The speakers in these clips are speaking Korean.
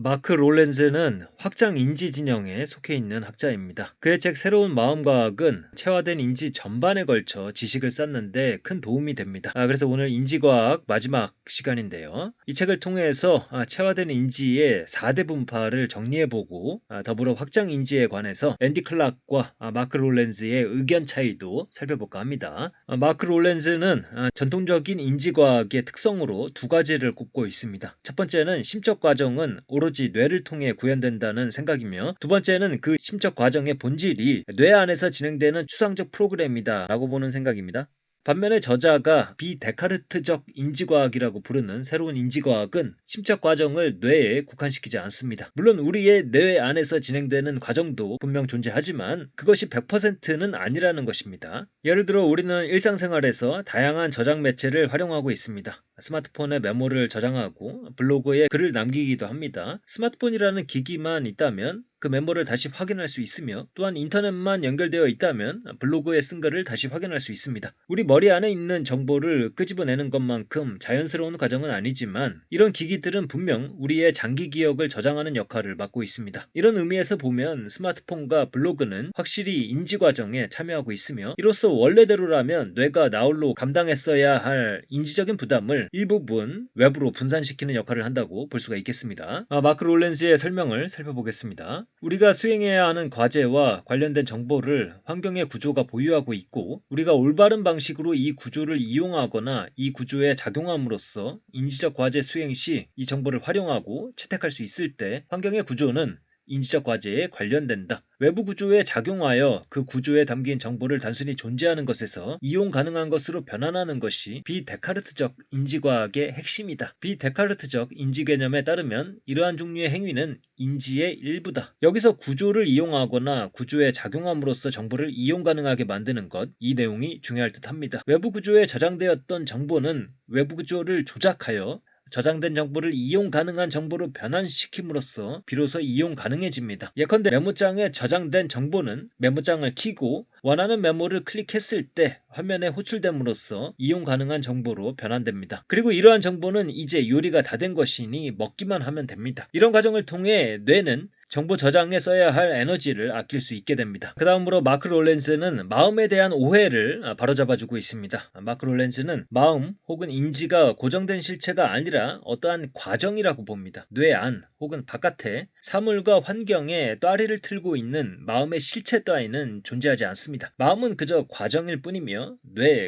마크 롤렌즈는 확장 인지 진영에 속해 있는 학자입니다. 그의 책 새로운 마음과학은 체화된 인지 전반에 걸쳐 지식을 쌓는데 큰 도움이 됩니다. 그래서 오늘 인지과학 마지막 시간인데요. 이 책을 통해서 체화된 인지의 4대 분파를 정리해보고 더불어 확장 인지에 관해서 앤디 클락과 마크 롤렌즈의 의견 차이도 살펴볼까 합니다. 마크 롤렌즈는 전통적인 인지과학의 특성으로 두 가지를 꼽고 있습니다. 첫 번째는 심적 과정은 오로지 뇌를 통해 구현된다는 생각이며, 두 번째는 그 심적 과정의 본질이 뇌 안에서 진행되는 추상적 프로그램이다 라고 보는 생각입니다. 반면에 저자가 비데카르트적 인지과학이라고 부르는 새로운 인지과학은 심적 과정을 뇌에 국한시키지 않습니다. 물론 우리의 뇌 안에서 진행되는 과정도 분명 존재하지만 그것이 100%는 아니라는 것입니다. 예를 들어 우리는 일상생활에서 다양한 저장 매체를 활용하고 있습니다. 스마트폰에 메모를 저장하고 블로그에 글을 남기기도 합니다. 스마트폰이라는 기기만 있다면 그 메모를 다시 확인할 수 있으며, 또한 인터넷만 연결되어 있다면 블로그에 쓴 글을 다시 확인할 수 있습니다. 우리 머리 안에 있는 정보를 끄집어내는 것만큼 자연스러운 과정은 아니지만 이런 기기들은 분명 우리의 장기 기억을 저장하는 역할을 맡고 있습니다. 이런 의미에서 보면 스마트폰과 블로그는 확실히 인지 과정에 참여하고 있으며, 이로써 원래대로라면 뇌가 나홀로 감당했어야 할 인지적인 부담을 일부분 외부로 분산시키는 역할을 한다고 볼 수가 있겠습니다. 마크 롤렌즈의 설명을 살펴보겠습니다. 우리가 수행해야 하는 과제와 관련된 정보를 환경의 구조가 보유하고 있고, 우리가 올바른 방식으로 이 구조를 이용하거나 이 구조에 작용함으로써 인지적 과제 수행 시 이 정보를 활용하고 채택할 수 있을 때 환경의 구조는 인지적 과제에 관련된다. 외부 구조에 작용하여 그 구조에 담긴 정보를 단순히 존재하는 것에서 이용 가능한 것으로 변환하는 것이 비데카르트적 인지과학의 핵심이다. 비데카르트적 인지 개념에 따르면 이러한 종류의 행위는 인지의 일부다. 여기서 구조를 이용하거나 구조에 작용함으로써 정보를 이용 가능하게 만드는 것, 이 내용이 중요할 듯합니다. 외부 구조에 저장되었던 정보는 외부 구조를 조작하여 저장된 정보를 이용 가능한 정보로 변환시킴으로써 비로소 이용 가능해집니다. 예컨대 메모장에 저장된 정보는 메모장을 켜고 원하는 메모를 클릭했을 때 화면에 호출됨으로써 이용 가능한 정보로 변환됩니다. 그리고 이러한 정보는 이제 요리가 다 된 것이니 먹기만 하면 됩니다. 이런 과정을 통해 뇌는 정보 저장에 써야 할 에너지를 아낄 수 있게 됩니다. 그 다음으로 마크 롤렌즈는 마음에 대한 오해를 바로잡아주고 있습니다. 마크 롤렌즈는 마음 혹은 인지가 고정된 실체가 아니라 어떠한 과정이라고 봅니다. 뇌 안 혹은 바깥에 사물과 환경에 따리를 틀고 있는 마음의 실체 따위는 존재하지 않습니다. 마음은 그저 과정일 뿐이며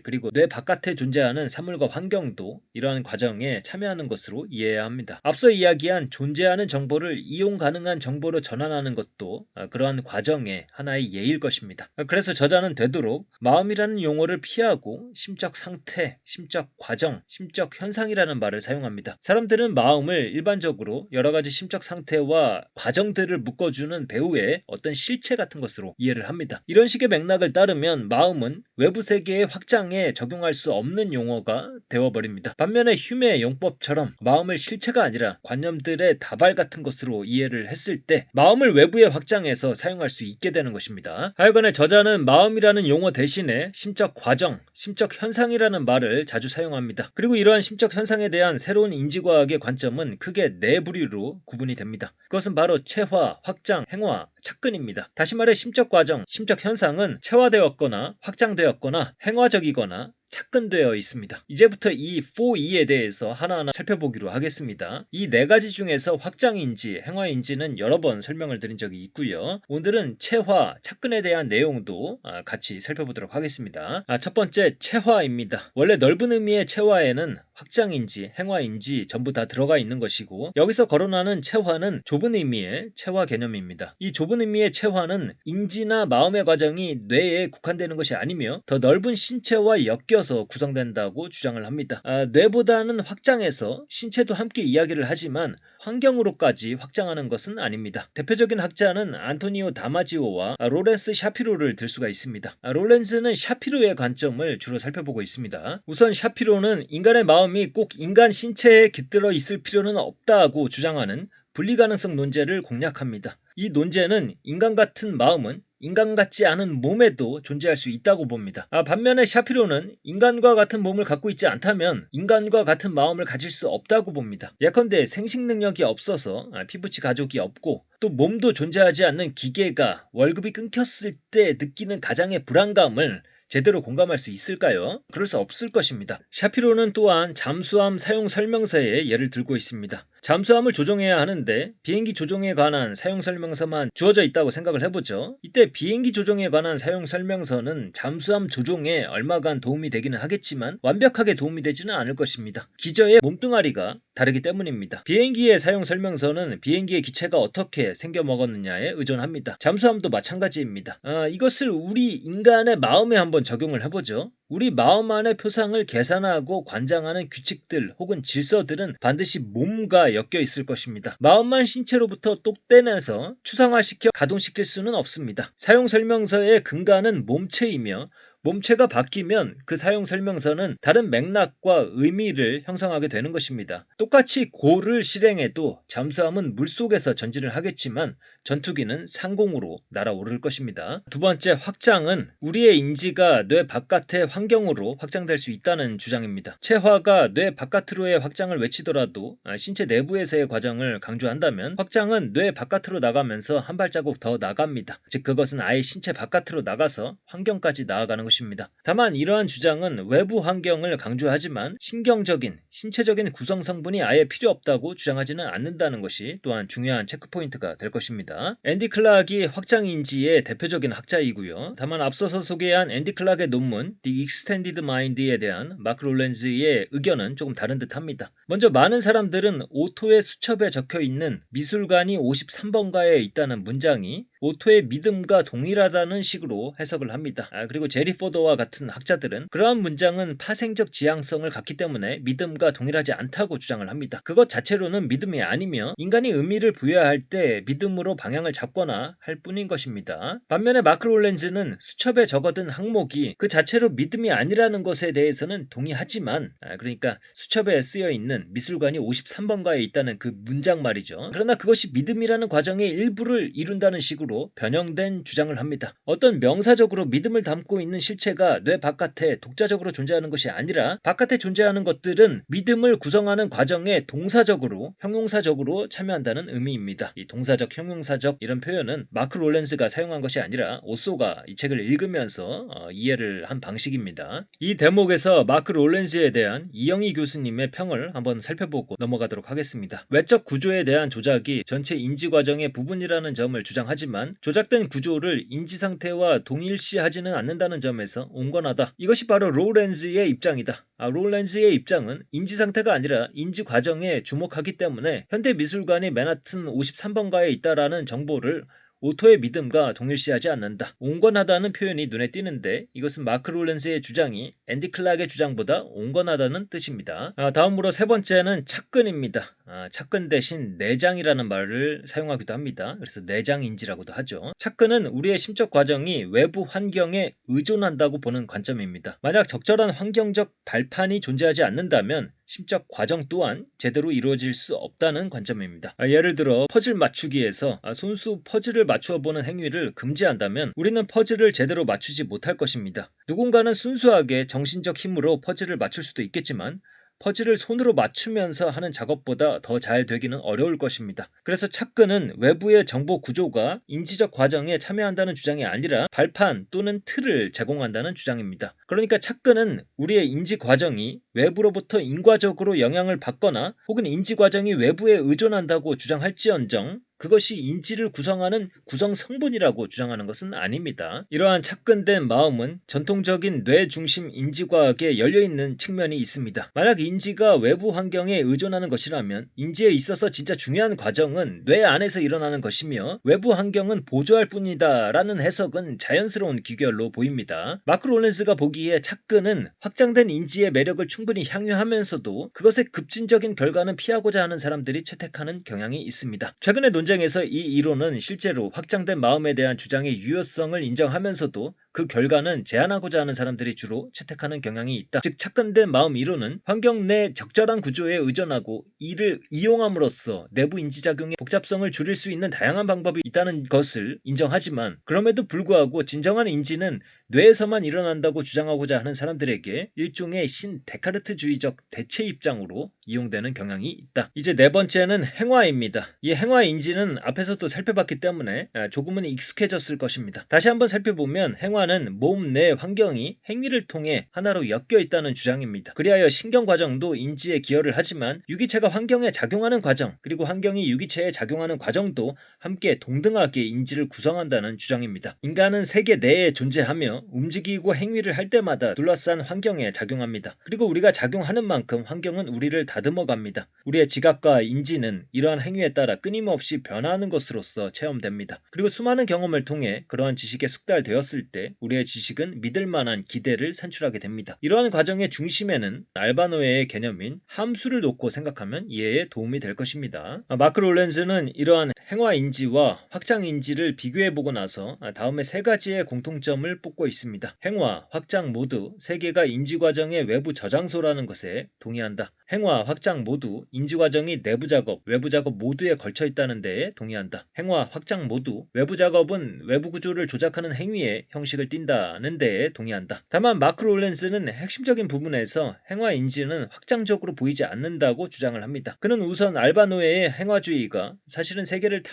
그리고 뇌 바깥에 존재하는 사물과 환경도 이러한 과정에 참여하는 것으로 이해해야 합니다. 앞서 이야기한 존재하는 정보를 이용 가능한 정보로 전환하는 것도 그러한 과정의 하나의 예일 것입니다. 그래서 저자는 되도록 마음이라는 용어를 피하고 심적 상태, 심적 과정, 심적 현상이라는 말을 사용합니다. 사람들은 마음을 일반적으로 여러 가지 심적 상태와 과정들을 묶어주는 배우의 어떤 실체 같은 것으로 이해를 합니다. 이런 식의 맥락을 따르면 마음은 외부 세계의 확장에 적용할 수 없는 용어가 되어버립니다. 반면에 휴메의 용법처럼 마음을 실체가 아니라 관념들의 다발 같은 것으로 이해를 했을 때 마음을 외부에 확장해서 사용할 수 있게 되는 것입니다. 하여간에 저자는 마음이라는 용어 대신에 심적 과정, 심적 현상이라는 말을 자주 사용합니다. 그리고 이러한 심적 현상에 대한 새로운 인지과학의 관점은 크게 네 부류로 구분이 됩니다. 그것은 바로 체화, 확장, 행화, 착근입니다. 다시 말해 심적 과정, 심적 현상은 체화되었거나 확장되었거나 행화적이거나 착근되어 있습니다. 이제부터 이 4E에 대해서 하나하나 살펴보기로 하겠습니다. 이 네 가지 중에서 확장인지, 행화인지는 여러 번 설명을 드린 적이 있고요. 오늘은 체화, 착근에 대한 내용도 같이 살펴보도록 하겠습니다. 첫 번째, 체화입니다. 원래 넓은 의미의 체화에는 확장인지, 행화인지 전부 다 들어가 있는 것이고, 여기서 거론하는 체화는 좁은 의미의 체화 개념입니다. 이 좁은 의미의 체화는 인지나 마음의 과정이 뇌에 국한되는 것이 아니며 더 넓은 신체와 엮여서 구성된다고 주장을 합니다. 뇌보다는 확장해서 신체도 함께 이야기를 하지만 환경으로까지 확장하는 것은 아닙니다. 대표적인 학자는 안토니오 다마지오와 로렌스 샤피로를 들 수가 있습니다. 롤렌즈는 샤피로의 관점을 주로 살펴보고 있습니다. 우선 샤피로는 인간의 마음이 꼭 인간 신체에 깃들어 있을 필요는 없다고 주장하는 분리가능성 논제를 공략합니다. 이 논제는 인간 같은 마음은 인간 같지 않은 몸에도 존재할 수 있다고 봅니다. 반면에 샤피로는 인간과 같은 몸을 갖고 있지 않다면 인간과 같은 마음을 가질 수 없다고 봅니다. 예컨대 생식 능력이 없어서 피부치 가족이 없고 또 몸도 존재하지 않는 기계가 월급이 끊겼을 때 느끼는 가장의 불안감을 제대로 공감할 수 있을까요? 그럴 수 없을 것입니다. 샤피로는 또한 잠수함 사용 설명서에 예를 들고 있습니다. 잠수함을 조종해야 하는데 비행기 조종에 관한 사용 설명서만 주어져 있다고 생각을 해보죠. 이때 비행기 조종에 관한 사용 설명서는 잠수함 조종에 얼마간 도움이 되기는 하겠지만 완벽하게 도움이 되지는 않을 것입니다. 기저의 몸뚱아리가 다르기 때문입니다. 비행기의 사용 설명서는 비행기의 기체가 어떻게 생겨 먹었느냐에 의존합니다. 잠수함도 마찬가지입니다. 이것을 우리 인간의 마음에 한번 적용을 해보죠. 우리 마음 안의 표상을 계산하고 관장하는 규칙들 혹은 질서들은 반드시 몸과 엮여 있을 것입니다. 마음만 신체로부터 똑 떼내서 추상화시켜 가동시킬 수는 없습니다. 사용 설명서의 근간은 몸체이며 몸체가 바뀌면 그 사용 설명서는 다른 맥락과 의미를 형성하게 되는 것입니다. 똑같이 고를 실행해도 잠수함은 물속에서 전진을 하겠지만 전투기는 상공으로 날아오를 것입니다. 두 번째, 확장은 우리의 인지가 뇌 바깥의 환경으로 확장될 수 있다는 주장입니다. 채화가 뇌 바깥으로의 확장을 외치더라도 신체 내부에서의 과정을 강조한다면 확장은 뇌 바깥으로 나가면서 한 발자국 더 나갑니다. 즉 그것은 아예 신체 바깥으로 나가서 환경까지 나아가는 것입니다. 다만 이러한 주장은 외부 환경을 강조하지만 신경적인, 신체적인 구성 성분이 아예 필요 없다고 주장하지는 않는다는 것이 또한 중요한 체크포인트가 될 것입니다. 앤디 클락이 확장인지의 대표적인 학자이고요. 다만 앞서서 소개한 앤디 클락의 논문 The Extended Mind에 대한 마크 롤렌즈의 의견은 조금 다른 듯합니다. 먼저 많은 사람들은 오토의 수첩에 적혀있는 미술관이 53번가에 있다는 문장이 오토의 믿음과 동일하다는 식으로 해석을 합니다. 그리고 제리 포더와 같은 학자들은 그러한 문장은 파생적 지향성을 갖기 때문에 믿음과 동일하지 않다고 주장을 합니다. 그것 자체로는 믿음이 아니며 인간이 의미를 부여할 때 믿음으로 방향을 잡거나 할 뿐인 것입니다. 반면에 마크 롤렌즈는 수첩에 적어둔 항목이 그 자체로 믿음이 아니라는 것에 대해서는 동의하지만 그러니까 수첩에 쓰여있는 미술관이 53번가에 있다는 그 문장 말이죠. 그러나 그것이 믿음이라는 과정의 일부를 이룬다는 식으로 변형된 주장을 합니다. 어떤 명사적으로 믿음을 담고 있는 실체가 뇌 바깥에 독자적으로 존재하는 것이 아니라 바깥에 존재하는 것들은 믿음을 구성하는 과정에 동사적으로, 형용사적으로 참여한다는 의미입니다. 이 동사적, 형용사적 이런 표현은 마크 롤렌스가 사용한 것이 아니라 오소가 이 책을 읽으면서 이해를 한 방식입니다. 이 대목에서 마크 롤렌스에 대한 이영희 교수님의 평을 한번 살펴보고 넘어가도록 하겠습니다. 외적 구조에 대한 조작이 전체 인지 과정의 부분이라는 점을 주장하지만 조작된 구조를 인지 상태와 동일시하지는 않는다는 점에서 온건하다. 이것이 바로 롤렌즈의 입장이다. 롤렌즈의 입장은 인지 상태가 아니라 인지 과정에 주목하기 때문에 현대 미술관이 맨하튼 53번가에 있다라는 정보를 오토의 믿음과 동일시하지 않는다. 온건하다는 표현이 눈에 띄는데 이것은 마크 롤렌스의 주장이 앤디 클락의 주장보다 온건하다는 뜻입니다. 다음으로 세 번째는 착근입니다. 착근 대신 내장이라는 말을 사용하기도 합니다. 그래서 내장인지라고도 하죠. 착근은 우리의 심적 과정이 외부 환경에 의존한다고 보는 관점입니다. 만약 적절한 환경적 발판이 존재하지 않는다면 심적 과정 또한 제대로 이루어질 수 없다는 관점입니다. 예를 들어 퍼즐 맞추기에서 손수 퍼즐을 맞추어 보는 행위를 금지한다면 우리는 퍼즐을 제대로 맞추지 못할 것입니다. 누군가는 순수하게 정신적 힘으로 퍼즐을 맞출 수도 있겠지만 퍼즐을 손으로 맞추면서 하는 작업보다 더 잘 되기는 어려울 것입니다. 그래서 착근은 외부의 정보 구조가 인지적 과정에 참여한다는 주장이 아니라 발판 또는 틀을 제공한다는 주장입니다. 그러니까 착근은 우리의 인지 과정이 외부로부터 인과적으로 영향을 받거나 혹은 인지 과정이 외부에 의존한다고 주장할지언정 그것이 인지를 구성하는 구성 성분이라고 주장하는 것은 아닙니다. 이러한 착근된 마음은 전통적인 뇌 중심 인지과학에 열려있는 측면이 있습니다. 만약 인지가 외부 환경에 의존하는 것이라면 인지에 있어서 진짜 중요한 과정은 뇌 안에서 일어나는 것이며 외부 환경은 보조할 뿐이다 라는 해석은 자연스러운 귀결로 보입니다. 마크 롤렌스가 보기에 착근은 확장된 인지의 매력을 충분히 향유하면서도 그것의 급진적인 결과는 피하고자 하는 사람들이 채택하는 경향이 있습니다. 최근의 논쟁에서 이 이론은 실제로 확장된 마음에 대한 주장의 유효성을 인정하면서도 그 결과는 제한하고자 하는 사람들이 주로 채택하는 경향이 있다. 즉 착근된 마음 이론은 환경 내 적절한 구조에 의존하고 이를 이용함으로써 내부 인지작용의 복잡성을 줄일 수 있는 다양한 방법이 있다는 것을 인정하지만 그럼에도 불구하고 진정한 인지는 뇌에서만 일어난다고 주장하고자 하는 사람들에게 일종의 신데카르트주의적 대체 입장으로 이용되는 경향이 있다. 이제 네 번째는 행화입니다. 이 행화인지는 앞에서도 살펴봤기 때문에 조금은 익숙해졌을 것입니다. 다시 한번 살펴보면 행화는 몸 내 환경이 행위를 통해 하나로 엮여 있다는 주장입니다. 그리하여 신경과정도 인지에 기여를 하지만 유기체가 환경에 작용하는 과정 그리고 환경이 유기체에 작용하는 과정도 함께 동등하게 인지를 구성한다는 주장입니다. 인간은 세계 내에 존재하며 움직이고 행위를 할 때마다 둘러싼 환경에 작용합니다. 그리고 우리가 작용하는 만큼 환경은 우리를 다듬어 갑니다. 우리의 지각과 인지는 이러한 행위에 따라 끊임없이 변화하는 것으로서 체험됩니다. 그리고 수많은 경험을 통해 그러한 지식에 숙달되었을 때 우리의 지식은 믿을 만한 기대를 산출하게 됩니다. 이러한 과정의 중심에는 알바노의 개념인 함수를 놓고 생각하면 이해에 도움이 될 것입니다. 마크 롤렌즈는 이러한 행화인지와 확장인지를 비교해보고 나서 다음에 세 가지의 공통점을 뽑고 있습니다. 행화, 확장 모두 세 개가 인지과정의 외부 저장소라는 것에 동의한다. 행화, 확장 모두 인지과정이 내부작업, 외부작업 모두에 걸쳐 있다는 데에 동의한다. 행화, 확장 모두 외부작업은 외부 구조를 조작하는 행위의 형식을 띈다는 데에 동의한다. 다만 마크 롤렌스는 핵심적인 부분에서 행화인지는 확장적으로 보이지 않는다고 주장을 합니다. 그는 우선 알바노의 행화주의가 사실은 세계를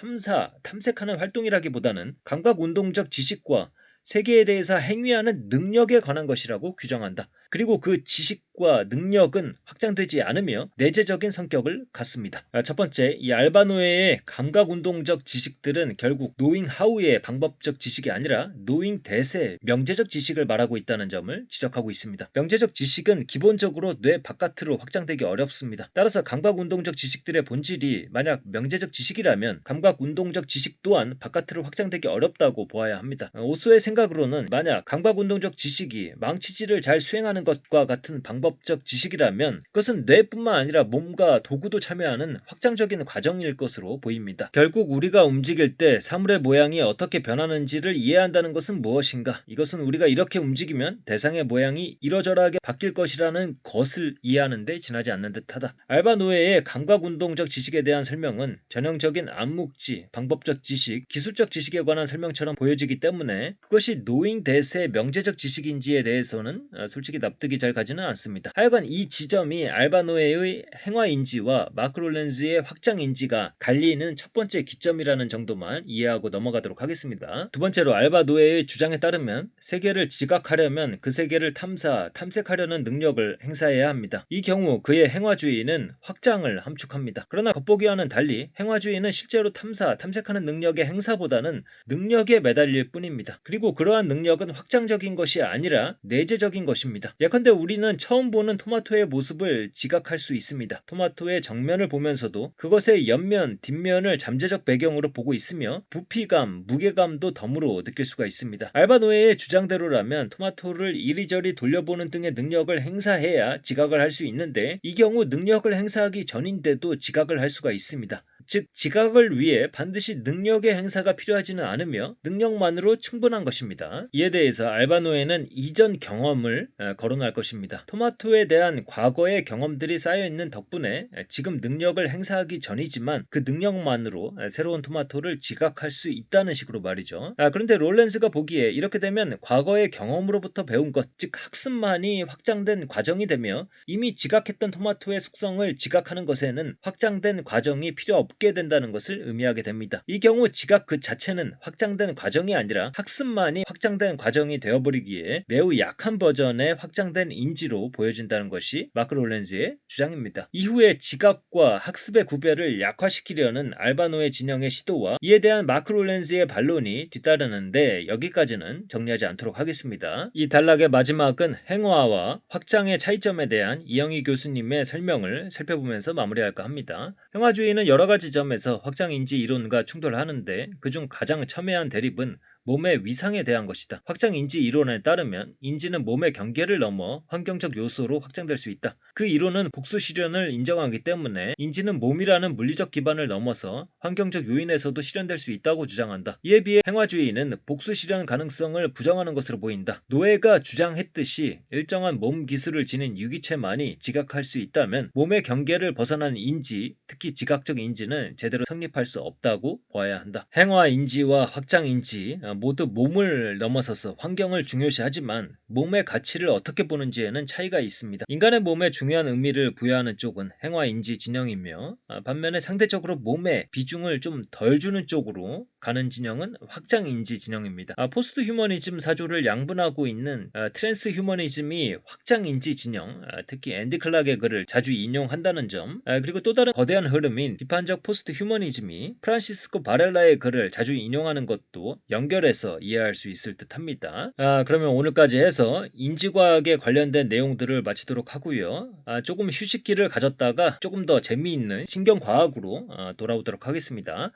탐색하는 활동이라기보다는 감각운동적 지식과 세계에 대해서 행위하는 능력에 관한 것이라고 규정한다. 그리고 그 지식과 능력은 확장되지 않으며 내재적인 성격을 갖습니다. 첫 번째, 이 알바노의 감각운동적 지식들은 결국 노잉 하우의 방법적 지식이 아니라 노잉 대세, 명제적 지식을 말하고 있다는 점을 지적하고 있습니다. 명제적 지식은 기본적으로 뇌 바깥으로 확장되기 어렵습니다. 따라서 감각운동적 지식들의 본질이 만약 명제적 지식이라면 감각운동적 지식 또한 바깥으로 확장되기 어렵다고 보아야 합니다. 오소의 생각으로는 만약 감각운동적 지식이 망치질을 잘 수행하는 것과 같은 방법적 지식이라면 그것은 뇌뿐만 아니라 몸과 도구도 참여하는 확장적인 과정일 것으로 보입니다. 결국 우리가 움직일 때 사물의 모양이 어떻게 변하는지를 이해한다는 것은 무엇인가? 이것은 우리가 이렇게 움직이면 대상의 모양이 이러저러하게 바뀔 것이라는 것을 이해하는 데 지나지 않는 듯하다. 알바 노예의 감각운동적 지식에 대한 설명은 전형적인 암묵지, 방법적 지식, 기술적 지식에 관한 설명처럼 보여지기 때문에 그것이 노잉 대세 명제적 지식인지에 대해서는 솔직히 납득이 잘 가지는 않습니다. 하여간 이 지점이 알바노에의 행화인지와 마크 롤렌즈의 확장인지가 갈리는 첫 번째 기점이라는 정도만 이해하고 넘어가도록 하겠습니다. 두 번째로 알바노에의 주장에 따르면 세계를 지각하려면 그 세계를 탐색하려는 능력을 행사해야 합니다. 이 경우 그의 행화주의는 확장을 함축합니다. 그러나 겉보기와는 달리 행화주의는 실제로 탐색하는 능력의 행사보다는 능력에 매달릴 뿐입니다. 그리고 그러한 능력은 확장적인 것이 아니라 내재적인 것입니다. 예컨대 우리는 처음 보는 토마토의 모습을 지각할 수 있습니다. 토마토의 정면을 보면서도 그것의 옆면, 뒷면을 잠재적 배경으로 보고 있으며 부피감, 무게감도 덤으로 느낄 수가 있습니다. 알바노의 주장대로라면 토마토를 이리저리 돌려보는 등의 능력을 행사해야 지각을 할 수 있는데 이 경우 능력을 행사하기 전인데도 지각을 할 수가 있습니다. 즉 지각을 위해 반드시 능력의 행사가 필요하지는 않으며 능력만으로 충분한 것입니다. 이에 대해서 알바노에는 이전 경험을 거론할 것입니다. 토마토에 대한 과거의 경험들이 쌓여있는 덕분에 지금 능력을 행사하기 전이지만 그 능력만으로 새로운 토마토를 지각할 수 있다는 식으로 말이죠. 그런데 롤렌스가 보기에 이렇게 되면 과거의 경험으로부터 배운 것, 즉 학습만이 확장된 과정이 되며 이미 지각했던 토마토의 속성을 지각하는 것에는 확장된 과정이 필요 없게 된다는 것을 의미하게 됩니다. 이 경우 지각 그 자체는 확장된 과정이 아니라 학습만이 확장된 과정이 되어버리기에 매우 약한 버전의 확장된 인지로 보여진다는 것이 마크 롤렌즈의 주장입니다. 이후에 지각과 학습의 구별을 약화시키려는 알바노의 진영의 시도와 이에 대한 마크 롤렌즈의 반론이 뒤따르는데 여기까지는 정리하지 않도록 하겠습니다. 이 단락의 마지막은 행화와 확장의 차이점에 대한 이영희 교수님의 설명을 살펴보면서 마무리할까 합니다. 행화주의는 여러 가지 점에서 확장인지 이론과 충돌하는데 그중 가장 첨예한 대립은 몸의 위상에 대한 것이다. 확장인지 이론에 따르면 인지는 몸의 경계를 넘어 환경적 요소로 확장될 수 있다. 그 이론은 복수실현을 인정하기 때문에 인지는 몸이라는 물리적 기반을 넘어서 환경적 요인에서도 실현될 수 있다고 주장한다. 이에 비해 행화주의는 복수실현 가능성을 부정하는 것으로 보인다. 노예가 주장했듯이 일정한 몸 기술을 지닌 유기체만이 지각할 수 있다면 몸의 경계를 벗어난 인지, 특히 지각적 인지는 제대로 성립할 수 없다고 봐야 한다. 행화인지와 확장인지 모두 몸을 넘어서서 환경을 중요시하지만 몸의 가치를 어떻게 보는지에는 차이가 있습니다. 인간의 몸에 중요한 의미를 부여하는 쪽은 행화인지 진영이며 반면에 상대적으로 몸에 비중을 좀 덜 주는 쪽으로 가는 진영은 확장인지 진영입니다. 포스트 휴머니즘 사조를 양분하고 있는 트랜스 휴머니즘이 확장인지 진영, 특히 앤디 클락의 글을 자주 인용한다는 점, 그리고 또 다른 거대한 흐름인 비판적 포스트 휴머니즘이 프란시스코 바렐라의 글을 자주 인용하는 것도 연결해서 이해할 수 있을 듯 합니다. 그러면 오늘까지 해서 인지과학에 관련된 내용들을 마치도록 하고요. 조금 휴식기를 가졌다가 조금 더 재미있는 신경과학으로 돌아오도록 하겠습니다.